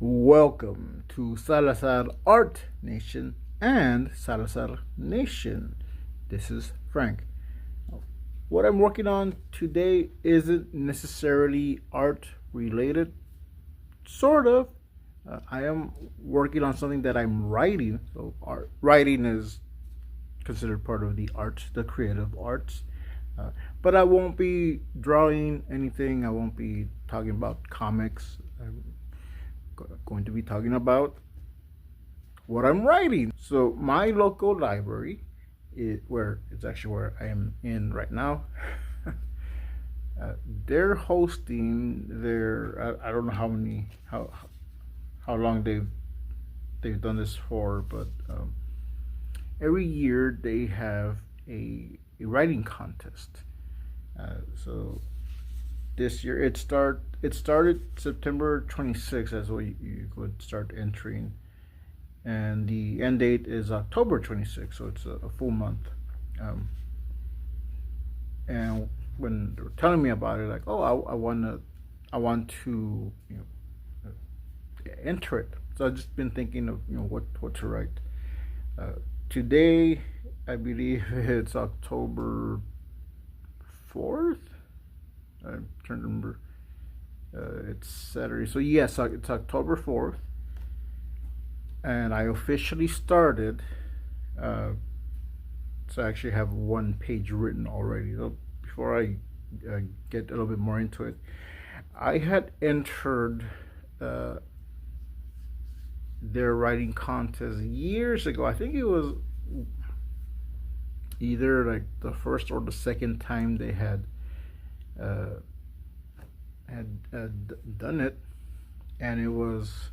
Welcome to Salazar Art Nation and Salazar Nation. This is Frank. What I'm working on today isn't necessarily art related, sort of. I am working on something that I'm writing. So, writing is considered part of the arts, the creative arts. But I won't be drawing anything. I won't be talking about comics. I'm going to be talking about what I'm writing. So my local library, where it's actually where I am in right now, they're hosting their I don't know how long they've done this for, but every year they have a writing contest. So this year it started September 26th as well. You could start entering, and the end date is October 26th, so it's a full month. Um, and when they were telling me about it, like, oh, I want to enter it. So I've just been thinking of what to write. Today, I believe it's October 4th. I'm trying to remember. It's Saturday, so yes, it's October 4th, and I officially started. So I actually have one page written already. So before I get a little bit more into it, I had entered their writing contest years ago. I think it was either like the first or the second time they uh, done it, and it was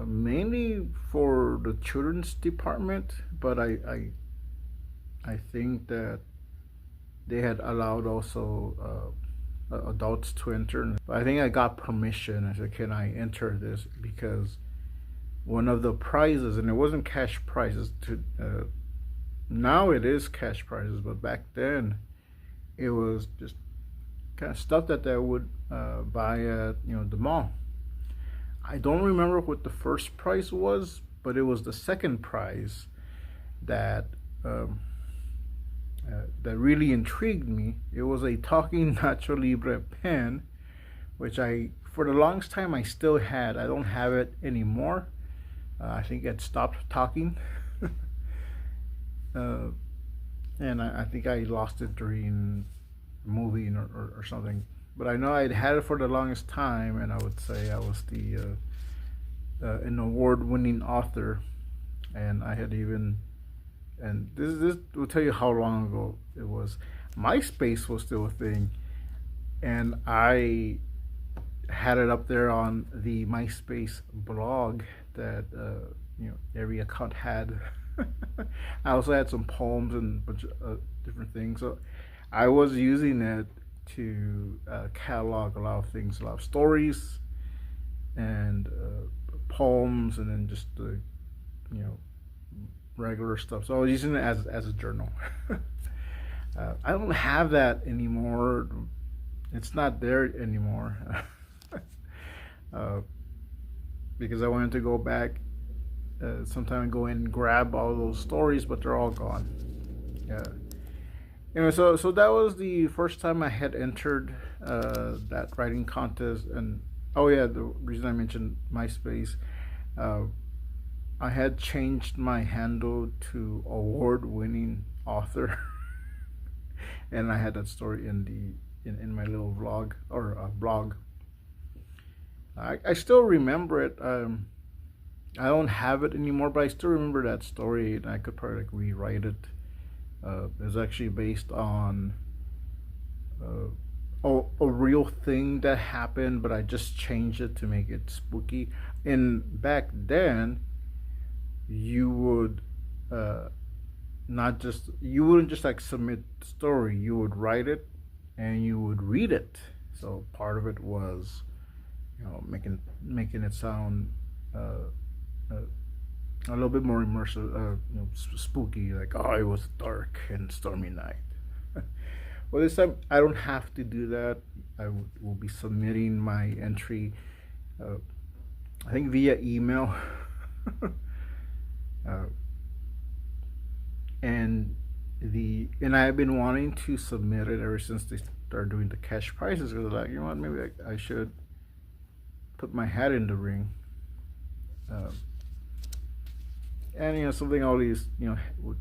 mainly for the children's department. But I think that they had allowed also adults to enter. But I think I got permission. I said, "Can I enter this?" Because one of the prizes, and it wasn't cash prizes. Now it is cash prizes, but back then it was just kind of stuff that they would buy at the mall. I don't remember what the first prize was, but it was the second prize that that really intrigued me. It was a talking Nacho Libre pen, which I for the longest time I still had. I don't have it anymore. I think it stopped talking. uh, and I think I lost it during moving or something. But I know I'd had it for the longest time, and I would say I was an award-winning author, and I had even, and this will tell you how long ago it was. MySpace was still a thing, and I had it up there on the MySpace blog that every account had. I also had some poems and a bunch of different things. So I was using it to catalog a lot of things, a lot of stories and poems, and then just the regular stuff. So I was using it as a journal. I don't have that anymore. It's not there anymore. uh, because I wanted to go back sometime and go in and grab all those stories, but they're all gone. Yeah. Anyway, so that was the first time I had entered that writing contest, and oh yeah, the reason I mentioned MySpace, I had changed my handle to award-winning author, and I had that story in my little vlog or blog. I still remember it. I don't have it anymore, but I still remember that story, and I could probably like rewrite it. It's actually based on a real thing that happened, but I just changed it to make it spooky. And back then, you would not just you wouldn't just like submit the story. You would write it, and you would read it. So part of it was, making it sound uh, a little bit more immersive, spooky. Like, oh, it was dark and stormy night. Well, this time I don't have to do that. Will be submitting my entry I think via email. uh, and I've been wanting to submit it ever since they started doing the cash prizes. Because like, you know what, maybe I should put my hat in the ring. And something always would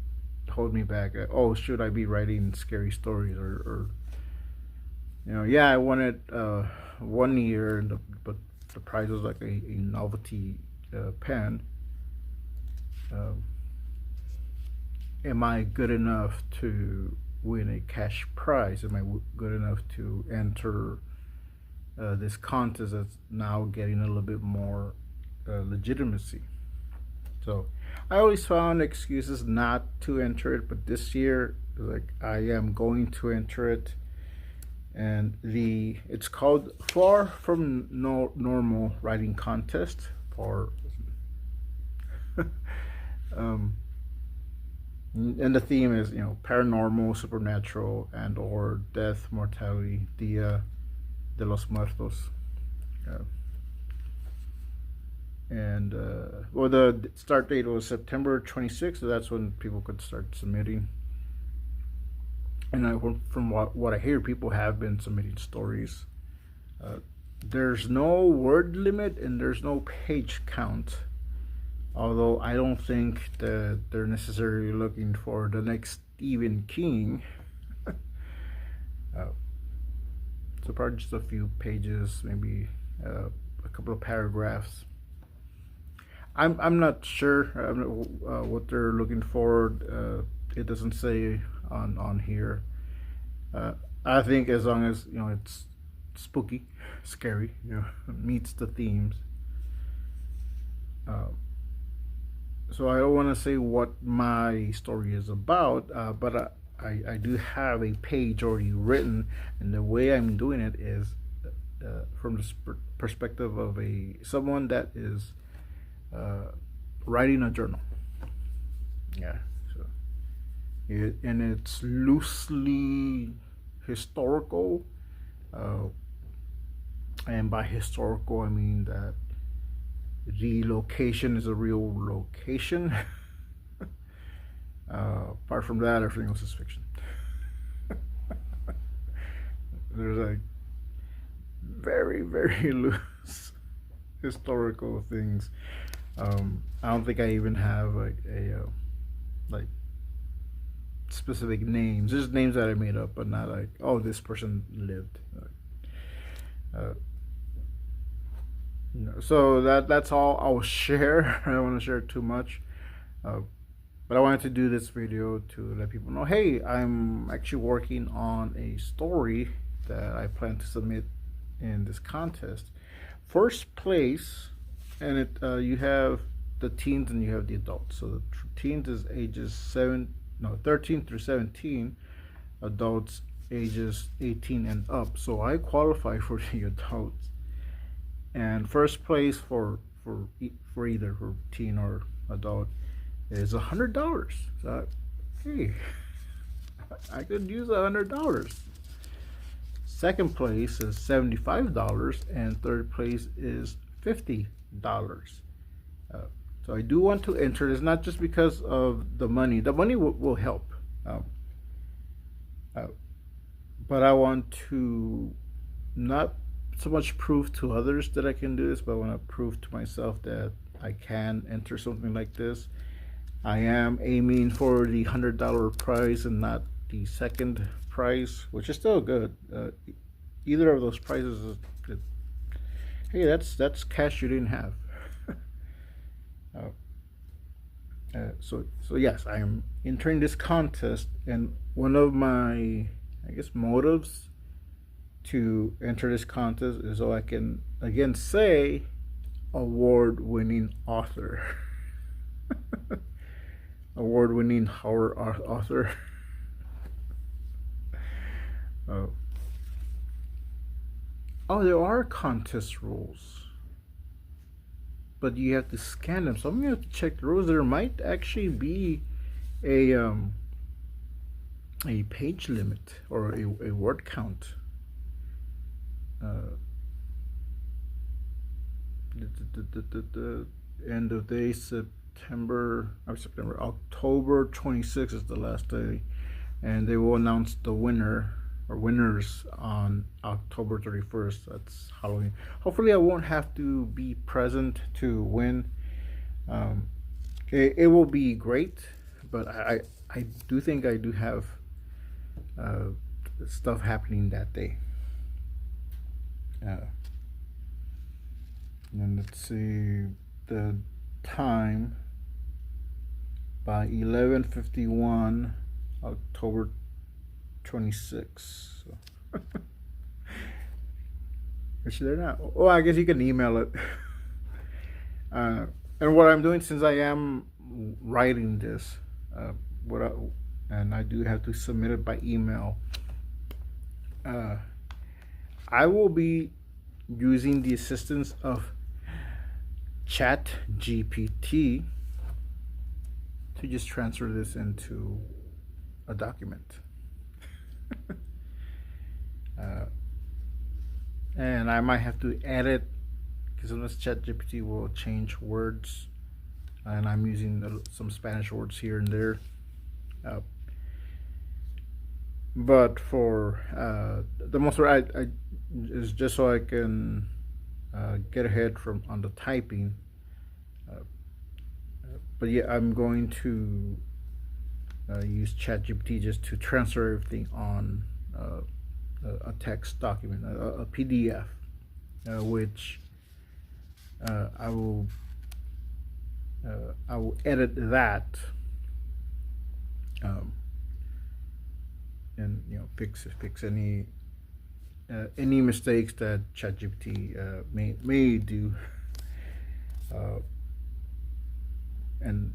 hold me back. Oh, should I be writing scary stories or yeah, I won it 1 year, but the prize was like a novelty pen. Um, am I good enough to win a cash prize? Am I good enough to enter this contest that's now getting a little bit more legitimacy? So I always found excuses not to enter it, but this year, like, I am going to enter it. And it's called Far From Normal Writing Contest for and the theme is paranormal, supernatural, and or death, mortality, Dia de los Muertos. And well, the start date was September 26th, so that's when people could start submitting. And from what I hear, people have been submitting stories. There's no word limit and there's no page count. Although I don't think that they're necessarily looking for the next Stephen King. So probably just a few pages, maybe a couple of paragraphs. I'm not sure what they're looking for. It doesn't say on here. I think as long as it's spooky, scary, meets the themes. So I don't want to say what my story is about, but I do have a page already written, and the way I'm doing it is from the perspective of someone that is writing a journal. Yeah. So and it's loosely historical, and by historical I mean that the location is a real location. Apart from that, everything else is fiction. There's like very, very loose historical things. I don't think I even have like like specific names. There's names that I made up, but not like, oh, this person lived. So that's all I'll share. I don't want to share too much, but I wanted to do this video to let people know, hey, I'm actually working on a story that I plan to submit in this contest. First place, and you have the teens and you have the adults. So the teens is ages 13 through 17, adults ages 18 and up. So I qualify for the adults. And first place for either for teen or adult is $100. So hey, I could use $100. Second place is $75, and third place is $50. So I do want to enter. It's not just because of the money. The money will help, but I want to not so much prove to others that I can do this, but I want to prove to myself that I can enter something like this. I am aiming for the $100 prize and not the second prize, which is still good. Either of those prizes is good. Hey, that's cash you didn't have. So yes, I am entering this contest, and one of my, I guess, motives to enter this contest is so I can again say award-winning author. Award-winning horror author. Oh, there are contest rules, but you have to scan them. So I'm gonna have to check the rules. There might actually be a page limit or a word count. the end of day October 26th is the last day, and they will announce the winner or winners on October 31st. That's Halloween. Hopefully, I won't have to be present to win. It will be great, but I do think I do have stuff happening that day. And let's see the time by 11:51, October 26th. So. Is she there now? Oh, I guess you can email it. And what I'm doing, since I am writing this, and I do have to submit it by email, I will be using the assistance of Chat GPT to just transfer this into a document. And I might have to edit, because sometimes ChatGPT will change words, and I'm using some Spanish words here and there. But for the most part, I is just so I can get ahead on the typing. But yeah, I'm going to use ChatGPT just to transfer everything on a text document, a PDF, which I will edit that, and fix any mistakes that ChatGPT may do, and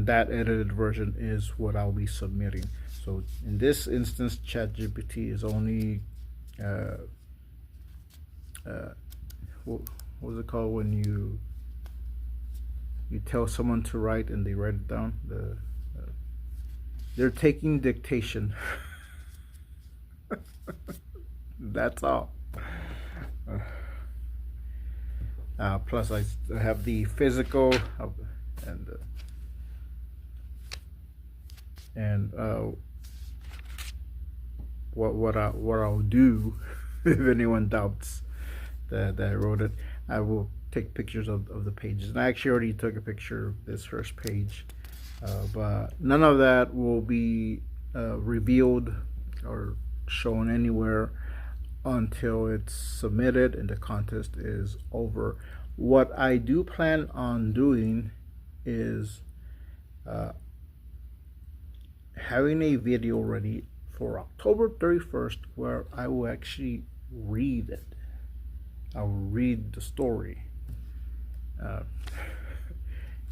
that edited version is what I'll be submitting. So in this instance, ChatGPT is only what was it called when you tell someone to write and they write it down? They're taking dictation. That's all. Plus, I have the physical and what I'll do if anyone doubts that I wrote it. I will take pictures of the pages, and I actually already took a picture of this first page, but none of that will be revealed or shown anywhere until it's submitted and the contest is over. What I do plan on doing is having a video ready for October 31st where I will actually read it. I'll read the story,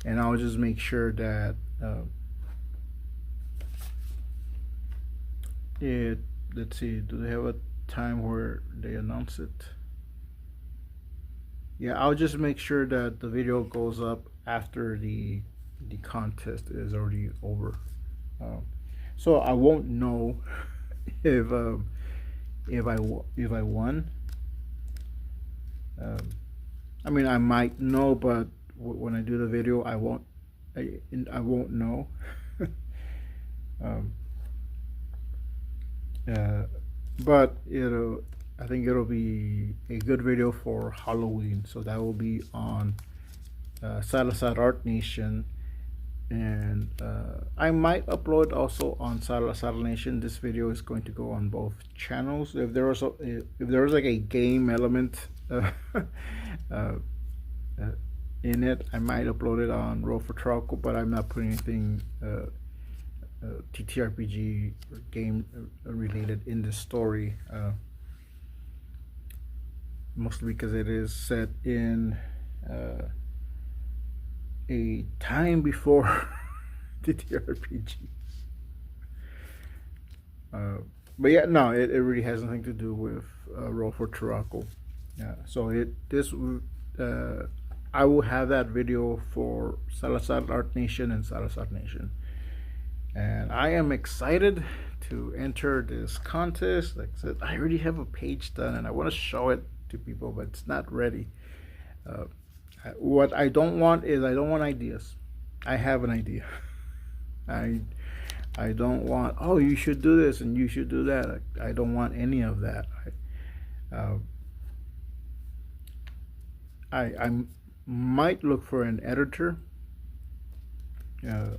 and I'll just make sure that let's see, do they have a time where they announce it? Yeah, I'll just make sure that the video goes up after the contest is already over, so I won't know if I won. I mean, I might know, but when I do the video, I won't know. But I think it'll be a good video for Halloween, so that will be on Salazar Art Nation, and I might upload also on Salazar Nation. This video is going to go on both channels. If there was like a game element in it, I might upload it on Roll For Turaco, but I'm not putting anything TTRPG or game related in this story, mostly because it is set in a time before TTRPG. But yeah, no, it really has nothing to do with Roll For Turaco. So I will have that video for Salazar Art Nation and Salazar Nation, and I am excited to enter this contest. Like I said, I already have a page done and I want to show it to people, but it's not ready. Uh, what I don't want is I don't want ideas. I have an idea. I I don't want, oh, you should do this and you should do that. I don't want any of that. Uh, I might look for an editor,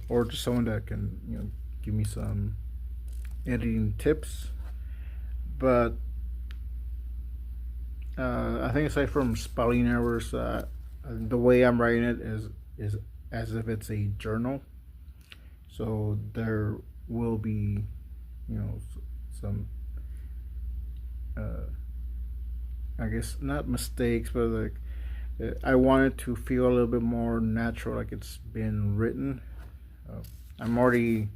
or just someone that can give me some editing tips. But I think aside from spelling errors, the way I'm writing it is as if it's a journal. So there will be, some, uh, I guess not mistakes, but like I want it to feel a little bit more natural, like it's been written. I'm already.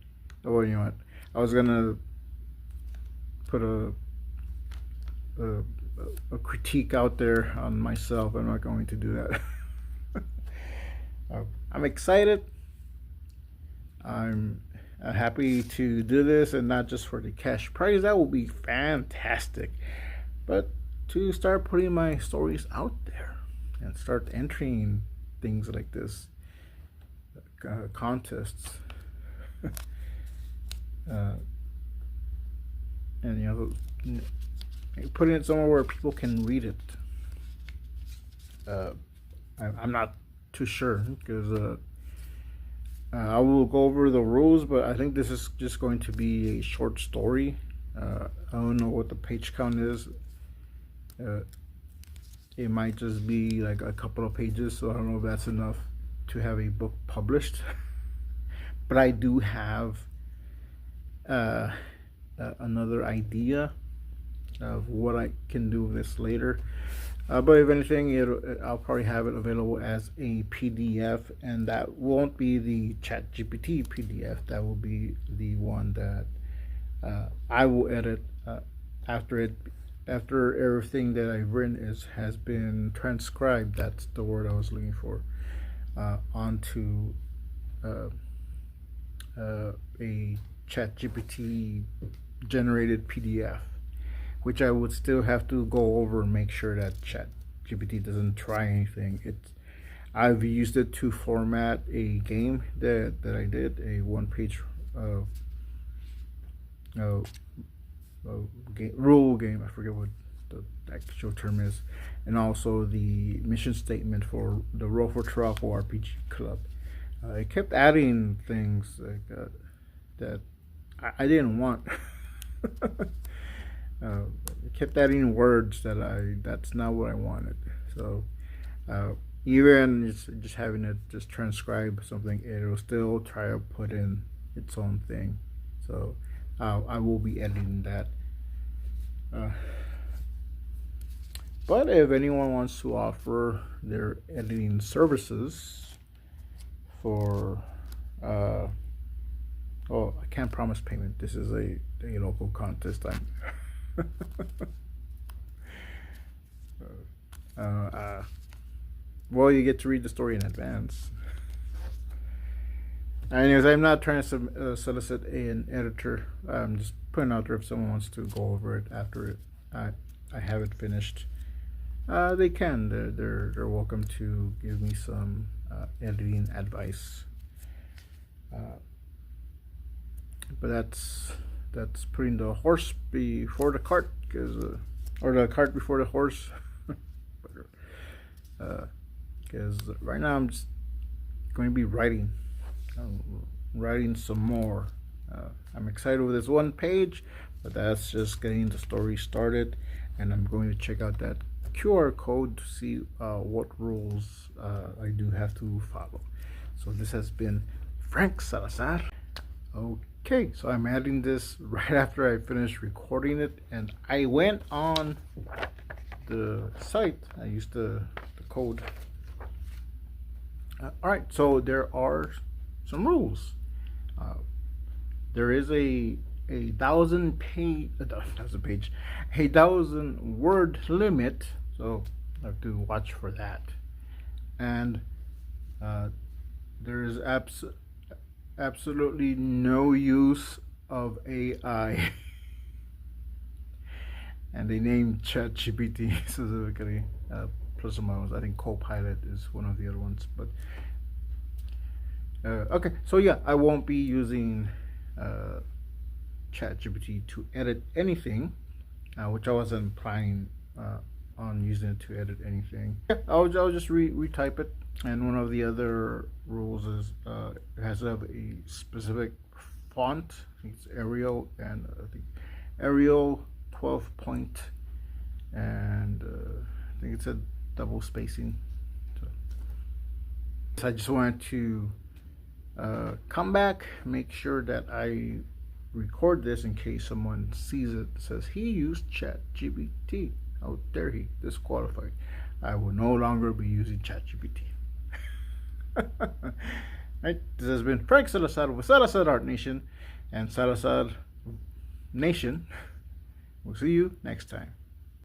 Oh, you know what? I was gonna put a a critique out there on myself. I'm not going to do that. I'm excited. I'm happy to do this, and not just for the cash prize. That will be fantastic. But to start putting my stories out there and start entering things like this, contests, uh, and putting it somewhere where people can read it. I'm not too sure because I will go over the rules, but I think this is just going to be a short story. I don't know what the page count is. It might just be like a couple of pages, so I don't know if that's enough to have a book published. But I do have another idea of what I can do with this later. But if anything, I'll probably have it available as a PDF, and that won't be the ChatGPT PDF. That will be the one that I will edit after everything that I've written has been transcribed. That's the word I was looking for. Onto a ChatGPT generated PDF, which I would still have to go over and make sure that ChatGPT doesn't try anything. I've used it to format a game that I did, a one-page rule game. I forget what the actual term is, and also the mission statement for the Roll For Turaco RPG club. I kept adding things like that I didn't want. Kept adding words that's not what I wanted. So even just having it just transcribe something, it'll still try to put in its own thing. So I will be editing that. But if anyone wants to offer their editing services for oh, I can't promise payment. This is a local contest. Well, you get to read the story in advance. Anyways, I'm not trying to solicit an editor. I'm just putting out there if someone wants to go over it after I have it finished. They can. They're welcome to give me some editing advice. But that's putting the horse before the cart, or the cart before the horse. Because right now I'm just going to be writing some more. I'm excited with this one page, but that's just getting the story started, and I'm going to check out that QR code to see what rules I do have to follow. So this has been Frank Salazar. Okay, so I'm adding this right after I finished recording it, and I went on the site. I used the code. Alright, so there are some rules. There is a 1,000 word limit, so I have to watch for that. And there is absolutely no use of AI. And they named ChatGPT specifically. plus or minus. I think Copilot is one of the other ones. But okay, so yeah, I won't be using ChatGPT to edit anything, which I wasn't planning on using it to edit anything. Yeah, I'll just retype it. And one of the other rules is it has to have a specific font. I think it's Arial, and I think Arial 12 point, and I think it's a double spacing. So I just wanted to come back, make sure that I record this in case someone sees it, says he used ChatGPT. How dare he? Disqualified. I will no longer be using ChatGPT. Right, this has been Frank Salazar with Salazar Art Nation and Salazar Nation. We'll see you next time.